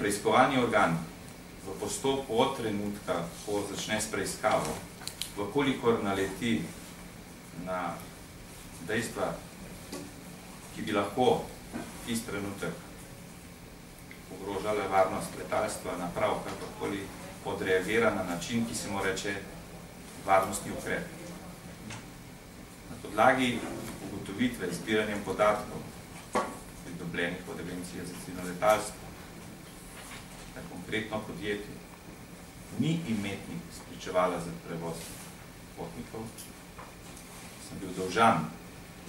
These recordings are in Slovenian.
preiskovalni organ v postopku od trenutka, ko začne s preiskavo, vkolikor naleti na dejstva, ki bi lahko tisti trenutek ogrožala varnost letalstva, naprav kakorkoli odreagira na način, ki se mu reče varnostni ukrep. Na podlagi ugotovitve zbiranjem podatkov, pridobljenih od Agencije za civilno letalstvo, da konkretno podjetje ni imetnik spričevala za prevoz potnikov, sem bil dolžan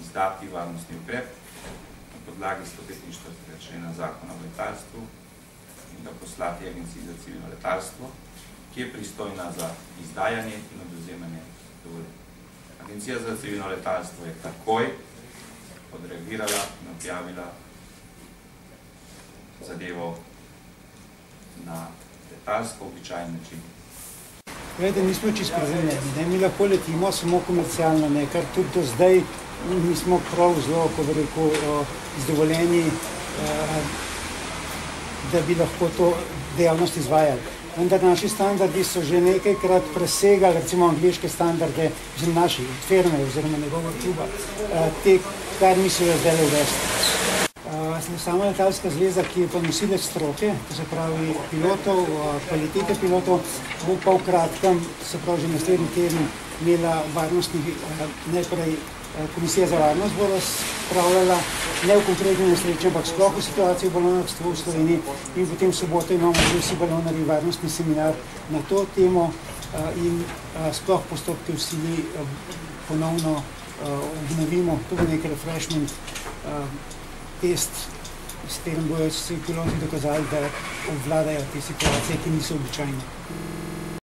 izdati varnostni ukrep na podlagi 145. člena Zakona o letalstvu in ga poslati Agenciji za civilno letalstvo, ki je pristojna za izdajanje in odvzemanje dovoljenj. Agencija za civilno letalstvo je takoj odreagirala in objavila zadevo na letalsko običajen način. Glede, nismo čisto prezemljeni, mi lahko letimo samo komercialno, kar tudi do zdaj nismo prav zelo, ko bi rekel, zadovoljeni, da bi lahko to dejavnost izvajali. Vendar naši standardi so že nekajkrat presegali, recimo angliške standarde, oziroma naši, od firme, oziroma njegova kluba, te, kar mislijo zdaj uvesti. Sama letalska zveza, ki je pa nosilec stroke, to se pravi pilotov, kvalitete pilotov, bo pa v kratkem, se pravi že naslednji teden, imela varnostni, najprej Komisija za varnost bo razpravljala, ne v konkretni nesreči, ampak sploh v situaciji balonarstva v Sloveniji, in potem v soboto imamo vsi balonarji varnostni seminar na to temo in sploh postopke v sili ponovno obnovimo. To bo nek refreshment test, s katerim bojo vsi piloti dokazali, da obvladajo te situacije, ki niso običajne.